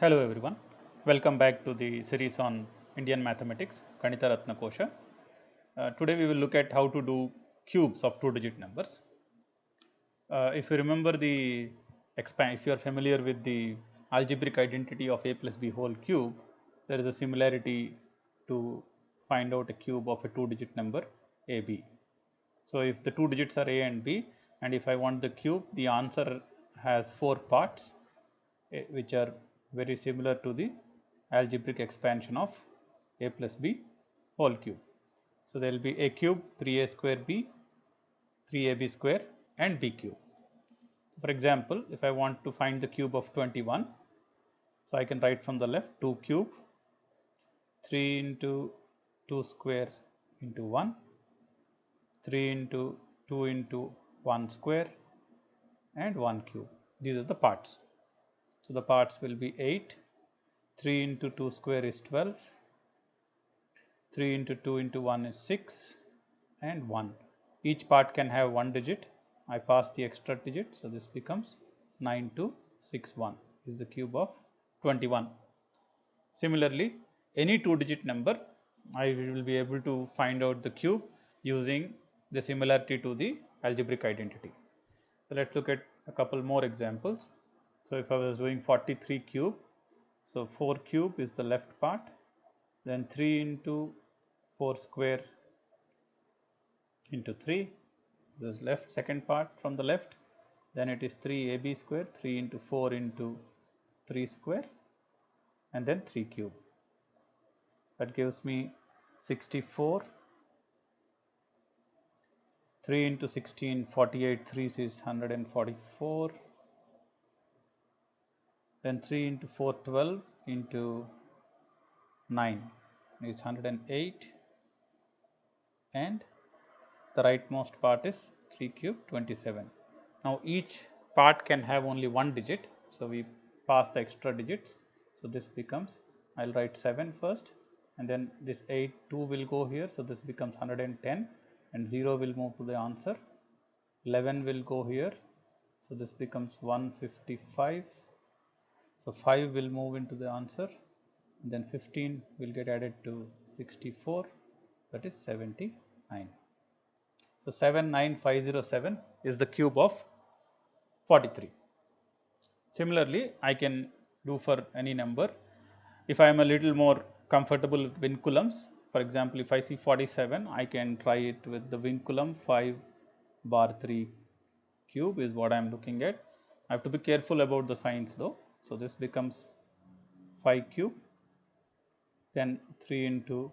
Hello everyone, welcome back to the series on Indian mathematics, Ganitha Ratna Kosha. Today we will look at how to do cubes of two-digit numbers. If you remember if you are familiar with the algebraic identity of a plus b whole cube, there is a similarity to find out a cube of a two-digit number ab. So if the two digits are a and b, and if I want the cube, the answer has 4 parts, which are very similar to the algebraic expansion of a plus b whole cube. So there will be a cube, 3a square b, 3ab square and b cube. For example, if I want to find the cube of 21, so I can write from the left 2 cube, 3 into 2 square into 1, 3 into 2 into 1 square and 1 cube. These are the parts. So the parts will be 8, 3 into 2 square is 12, 3 into 2 into 1 is 6 and 1. Each part can have 1 digit. I pass the extra digit, so this becomes 9261 is the cube of 21. Similarly, any 2-digit number, I will be able to find out the cube using the similarity to the algebraic identity. So let's look at a couple more examples. So if I was doing 43 cube, so 4 cube is the left part, then 3 into 4 square into 3, this is left second part from the left, then it is 3ab square, 3 into 4 into 3 square and then 3 cube. That gives me 64, 3 into 16, 48, 3 is 144, then 3 into 4, 12 into 9 is 108 and the rightmost part is 3 cube 27. Now each part can have only 1 digit, so we pass the extra digits. So this becomes, I'll write 7 first and then this 8, 2 will go here, so this becomes 110 and 0 will move to the answer, 11 will go here, so this becomes 155, so 5 will move into the answer, and then 15 will get added to 64, that is 79. So 79507 is the cube of 43. Similarly, I can do for any number. If I am a little more comfortable with vinculums, for example, if I see 47, I can try it with the vinculum 5 bar 3 cube is what I am looking at. I have to be careful about the signs though. So this becomes 5 cube, then 3 into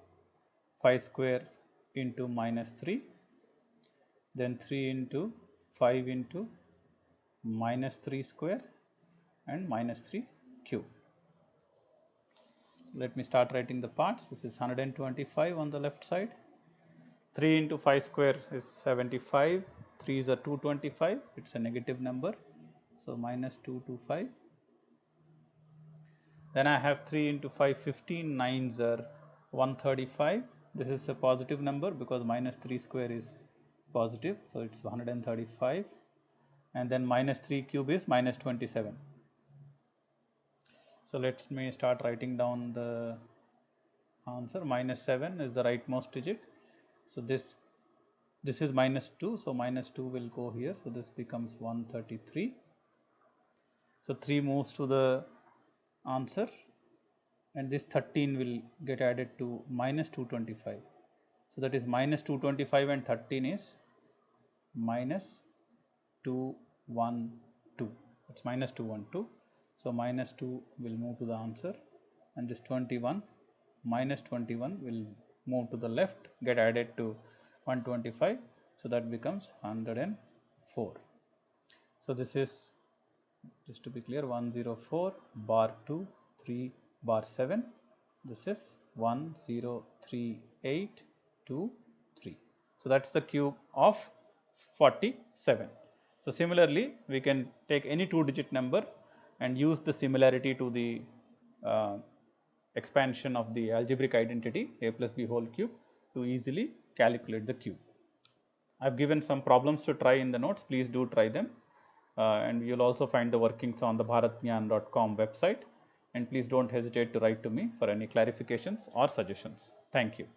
5 square into minus 3, then 3 into 5 into minus 3 square and minus 3 cube. So let me start writing the parts. This is 125 on the left side. 3 into 5 square is 75. 3 is a 225. It's a negative number. So minus 225. Then I have 3 into 5, 15. 9s are 135. This is a positive number because minus 3 square is positive. So it's 135. And then minus 3 cube is minus 27. So let me start writing down the answer. Minus 7 is the rightmost digit. So this is minus 2. So minus 2 will go here. So this becomes 133. So 3 moves to the answer and this 13 will get added to minus 225. So that is minus 225 and 13 is minus 212. That's minus 212. So minus 2 will move to the answer and this 21 minus 21 will move to the left, get added to 125. So that becomes 104. So this is, just to be clear, 104 bar 2 3 bar 7. This is 103823. So that's the cube of 47. So similarly, we can take any 2-digit number and use the similarity to the expansion of the algebraic identity a plus b whole cube to easily calculate the cube. I have given some problems to try in the notes. Please do try them, and you will also find the workings on the bharatgyan.com website. and please don't hesitate to write to me for any clarifications or suggestions. Thank you.